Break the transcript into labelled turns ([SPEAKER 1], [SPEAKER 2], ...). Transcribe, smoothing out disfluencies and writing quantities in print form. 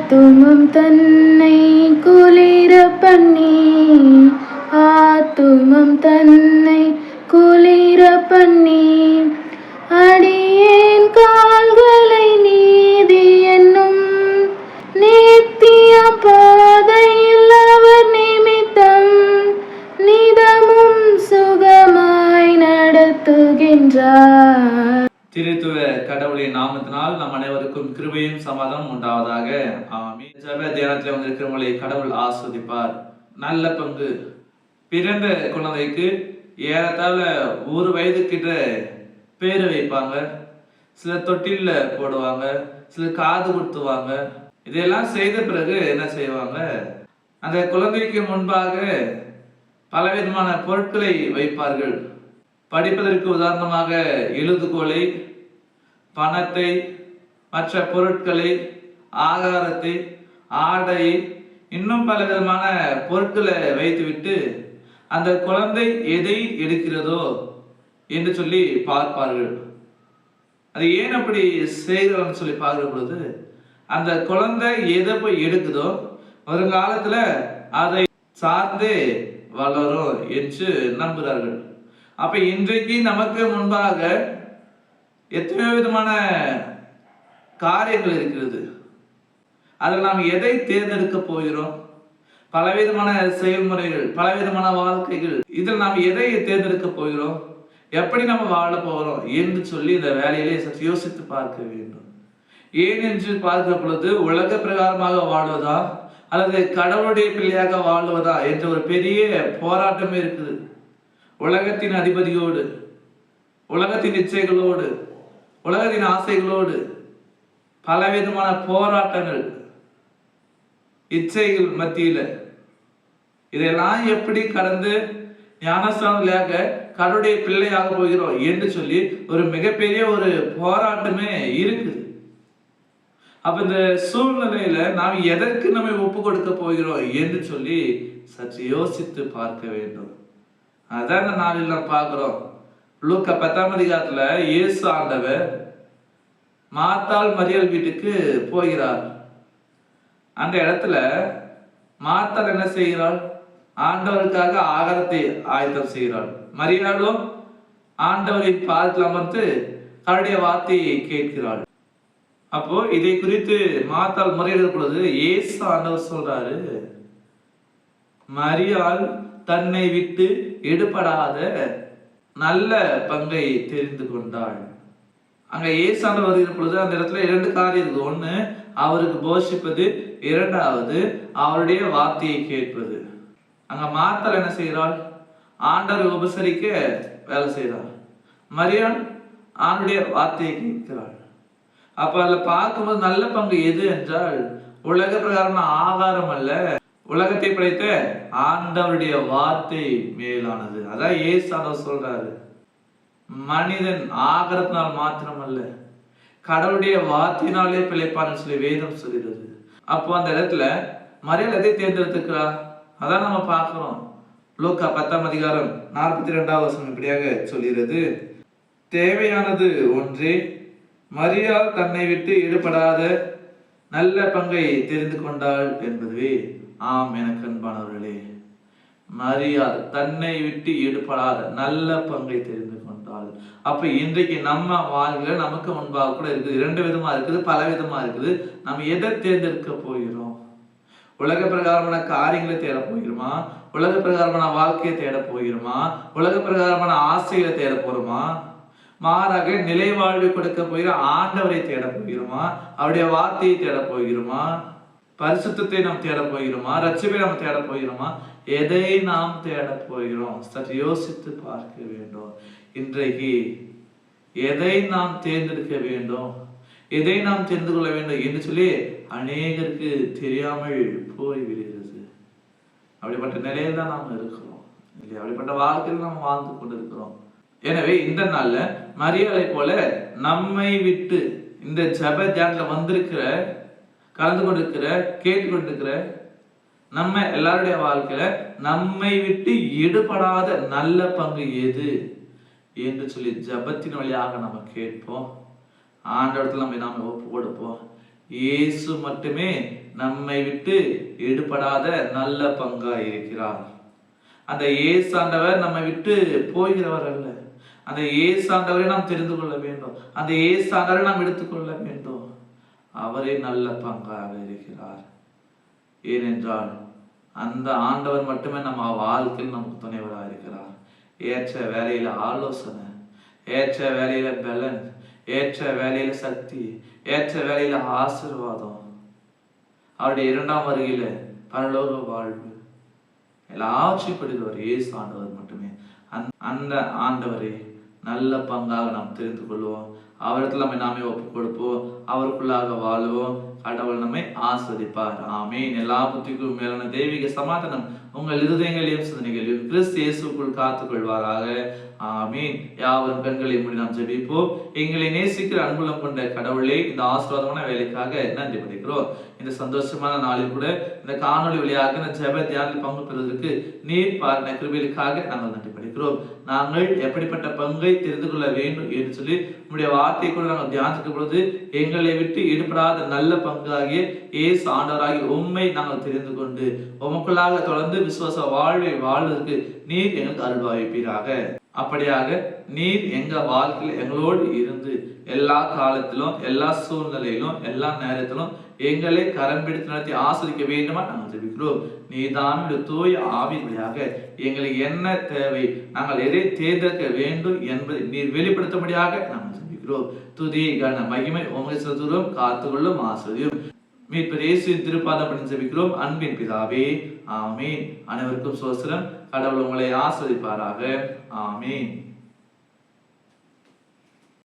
[SPEAKER 1] ஆத்துமம் தன்னை குளிர பண்ணி, ஆத்துமம் தன்னை குளிர பண்ணி, அடியேன் கால்களை நீதி என்னும் நித்திய பாதையில் அவர் நிமித்தம் நிதமும் சுகமாய் நடத்துகின்றார்.
[SPEAKER 2] திருத்துவ கடவுளின் நாமத்தினால் நம் அனைவருக்கும் கிருபையும் சமாதானம் உண்டாவதாக. ஆமென். ஜெப தியானத்தில் வந்திருக்கிறவங்களை கடவுள் ஆஸ்வதிப்பார். நல்ல பங்கு. பிறந்த குழந்தைக்கு ஏறத்தாழ 1 வயது கிட்ட பேரு வைப்பாங்க. சிலர் தொட்டில்ல போடுவாங்க, சிலர் காது குத்துவாங்க. இதெல்லாம் செய்த பிறகு என்ன செய்வாங்க, அந்த குழந்தைக்கு முன்பாக பலவிதமான பொருட்களை வைப்பார்கள். படிப்பதற்கு உதாரணமாக எழுதுகோலை, பணத்தை, மற்ற பொருட்களை, ஆகாரத்தை, ஆடை, இன்னும் பல விதமான பொருட்களை வைத்துவிட்டு அந்த குழந்தை எதை எடுக்கிறதோ என்று சொல்லி பார்ப்பார்கள். அது ஏன் அப்படி செய்கிறோம்னு சொல்லி பார்க்கிற பொழுது, அந்த குழந்தை எதை போய் எடுக்குதோ வருங்காலத்துல அதை சார்ந்து வளரும் என்று நம்புகிறார்கள். அப்ப இன்றைக்கு நமக்கு முன்பாக எத்தனையோ விதமான காரியங்கள் இருக்கிறது. அதில் நாம் எதை தேர்ந்தெடுக்க போகிறோம்? பலவிதமான செயல்முறைகள், பலவிதமான வாழ்க்கைகள். இதில் நாம் எதை தேர்ந்தெடுக்க போகிறோம்? எப்படி நம்ம வாழ போகிறோம் என்று சொல்லி இந்த வேலையிலே சற்று யோசித்து பார்க்க வேண்டும். ஏன் என்று பார்க்கிற பொழுது, உலக பிரகாரமாக வாழ்வதா அல்லது கடவுளுடைய பிள்ளையாக வாழ்வதா என்ற ஒரு பெரிய போராட்டமே இருக்குது. உலகத்தின் அதிபதியோடு, உலகத்தின் இச்சைகளோடு, உலகத்தின் ஆசைகளோடு பலவிதமான போராட்டங்கள், இச்சைகள் மத்தியில இதெல்லாம் எப்படி கடந்து ஞானஸ்தானியாக கடவுளுடைய பிள்ளையாக போகிறோம் என்று சொல்லி ஒரு மிகப்பெரிய ஒரு போராட்டமே இருக்குது. அப்ப இந்த சூழ்நிலையில நாம் எதற்கு நம்மை ஒப்பு கொடுக்க போகிறோம் என்று சொல்லி சற்று யோசித்து பார்க்க வேண்டும். அதான் இந்த நாளில் நாம் பார்க்கிறோம். லூக்கா 10ஆம் அதிகாரத்துல இயேசு ஆண்டவர் மார்த்தாள் மரியாள் வீட்டுக்கு போகிறார். அந்த இடத்துல மார்த்தாள் என்ன செய்கிறாள்? ஆண்டவருக்காக ஆகாரத்தை ஆயத்தம் செய்கிறாள். மரியாளும் ஆண்டவரின் பாதத்தில் அமர்ந்து அவருடைய வார்த்தையை கேட்கிறாள். அப்போ இதை குறித்து மார்த்தாள் முறையிடும் பொழுது இயேசு ஆண்டவர் சொல்றாரு, மரியாள் தன்னை விட்டு எடுபடாத நல்ல பங்கை தெரிந்து கொண்டாள். அங்க இயேசு ஆண்டவர் வருகிற பொழுது அந்த இடத்துல 2 காரியம் இருக்கு. ஒண்ணு, அவருக்கு போஷிப்பது. 2வது, அவருடைய வார்த்தையை கேட்பது. அங்க மார்த்தாள் என்ன செய்கிறாள்? ஆண்டவரை உபசரிக்க வேலை செய்கிறாள். மரியாள் ஆண்டுடைய வார்த்தையை கேட்கிறாள். அப்ப அதுல பார்க்கும்போது நல்ல பங்கு எது என்றால், உலக பிரகாரமான ஆகாரம் அல்ல, உலகத்தை படைத்த ஆண்டவருடைய வார்த்தை மேலானது. அதான் இயேசு ஆண்டவர் சொல்றாரு, மனிதன் ஆகாரத்தினால் மாத்திரம் அல்ல, கடவுளுடைய வார்த்தையினாலே பிழைப்பான்னு சொல்லி வேதம் சொல்கிறது. அப்போ அந்த இடத்துல மரியாள் எதை தேர்ந்தெடுத்துக்கிறா? அதான் நம்ம பார்க்கிறோம். லூக்கா 10ஆம் அதிகாரம் 42வது வசனம் இப்படியாக சொல்கிறது, தேவையானது ஒன்றே, மரியாள் தன்னை விட்டு ஈடுபடாத நல்ல பங்கை தெரிந்து கொண்டாள் என்பதுவே. ஆம், எனக்கு அன்பானவர்களே, மரியாள் தன்னை விட்டு ஈடுபடாத நல்ல பங்கை தெரிந்து கொண்டாள். அப்ப இன்றைக்கு நம்ம வாழ்க்கையில நமக்கு முன்பாக கூட இருக்குது. 2 விதமா இருக்குது, பல விதமா இருக்குது. நம்ம எதை தேர்ந்தெடுக்க போகிறோம்? உலக பிரகாரமான காரியங்களை தேட போகிறோமா? உலக பிரகாரமான வாழ்க்கையை தேட போகிறோமா? உலக பிரகாரமான ஆசைகளை தேட போறோமா? மாறாக நிலை வாழ்வை கொடுக்க போகிற ஆண்டவரை தேட போகிறோமா? அவருடைய வார்த்தையை தேட போகிறோமா? பரிசுத்தத்தை நாம் தேட போகிறோமா? ரட்சிப்பை நாம் தேட போகிறோமா? எதை நாம் தேட போகிறோம்? சற்று யோசித்து பார்க்க வேண்டும். இன்றைக்கு எதை நாம் தேர்ந்தெடுக்க வேண்டும், எதை நாம் தெரிந்து கொள்ள வேண்டும் என்று சொல்லி அநேகருக்கு தெரியாமல் போய்விடுகிறது. அப்படிப்பட்ட நிலையில் தான் நாம் இருக்கிறோம் இல்லையா? அப்படிப்பட்ட வாழ்க்கையில் நாம் வாழ்ந்து கொண்டிருக்கிறோம். எனவே இந்த நாள்ல மரியாளை போல நம்மை விட்டு இந்த ஜெப தியானத்துல வந்திருக்கிற, கலந்து கொண்டிருக்கிற, கேட்டுக்கொண்டிருக்கிற நம்ம எல்லாருடைய வாழ்க்கையில நம்மை விட்டு ஈடுபடாத நல்ல பங்கு எது என்று சொல்லி ஜபத்தின் வழியாக நம்ம கேட்போம். ஆண்டவரத்தில் நம்ம நாம ஒப்பு கொடுப்போம். இயேசு மட்டுமே நம்மை விட்டு எடுபடாத நல்ல பங்கா இருக்கிறார். அந்த இயேசு ஆண்டவர் நம்மை விட்டு போகிறவர் அல்ல. அந்த இயேசு ஆண்டவரை நாம் தெரிந்து கொள்ள வேண்டும். அந்த இயேசு ஆண்டவரை நாம் எடுத்துக்கொள்ள வேண்டும். அவரே நல்ல பங்காக இருக்கிறார். ஏனென்றால் அந்த ஆண்டவர் மட்டுமே நம்ம வாழ்க்கையில் நமக்கு துணைவராக இருக்கிறார். ஏற்ற வேலையில ஆலோசனை, ஏற்ற வேலையில பலன், ஏற்ற வேலையில சக்தி, ஏற்ற வேலையில ஆசீர்வாதம், அவருடைய இரண்டாம் வருகையில பரலோக வாழ்வு எல்லாவற்றையும் கொடுக்கிறவர் இயேசு ஆண்டவர் மட்டுமே. அந்த ஆண்டவரை நல்ல பங்காக நாம் தெரிந்து கொள்வோம். அவரிடத்தில் நம்மை நாமே ஒப்புக் கொடுப்போம். அவருக்குள்ளாக வாழுவோம். கடவுள் நம்மை ஆஸ்வதிப்பார். ஆமீன். எல்லா புத்திக்கும் மேலான தெய்வீக சமாதானம் உங்கள் இருதயங்களையும் சிந்தனைகளையும் கிறிஸ்து இயேசுக்குள் காத்துக் கொள்வாராக. ஆமீன். யாவரும் கண்களை மூடி நாம் ஜெபிப்போம். எங்களை நேசிக்கிற அன்புள்ளம் கொண்ட கடவுளே, இந்த ஆசீர்வாதமான வேலைக்காக நன்றி படைக்கிறோம். இந்த சந்தோஷமான நாளில் கூட இந்த காணொலி வழியாக இந்த ஜெப தியானத்தில் பங்கு பெறுவதற்கு நீர் பாருங்க கிருபைகளுக்காக நாங்கள் நன்றி படைக்கிறோம். நாங்கள் எப்படிப்பட்ட பங்கை தெரிந்து கொள்ள வேண்டும் என்று சொல்லி உங்களுடைய வார்த்தை கூட நாங்கள் தியானிக்கும் பொழுது எங்களை விட்டு ஈடுபடாத நல்ல பங்காகிய இயேசு ஆண்டவராகிய உம்மை நாங்கள் தெரிந்து கொண்டு உமக்குள்ளாக தொடர்ந்து விசுவாச வாழ்வை வாழ்வதற்கு நீர் எங்களுக்கு அருள்வாய்ப்பீராக. அப்படியாக நீர் எங்க வாழ்க்கையில் எங்களோடு இருந்து எல்லா காலத்திலும் எல்லா சூழ்நிலையிலும் எல்லா நேரத்திலும் எங்களை கரம் பிடித்து நடத்தி ஆஸ்வதிக்க வேண்டுமா நாங்கள் ஜெபிக்கிறோம். நீதான் தூய ஆவி வழியாக எங்களுக்கு என்ன தேவை, நாங்கள் எதை தேர்ந்தெடுக்க வேண்டும் என்பதை நீர் வெளிப்படுத்தும்படியாக நாங்கள் ஜெபிக்கிறோம். துதி கன மகிமை உங்களை சதுரம் காத்துக்கொள்ளும் ஆசிரியம் மீட்பர் இயேசுவின் திருப்பாதம் பண்ணி ஜெபிக்கிறோம். அன்பின் பிதாவே, ஆமீன். அனைவருக்கும் சோஸ்திரம். கடவுள் உங்களை ஆஸ்வதிப்பாராக. ஆமீன்.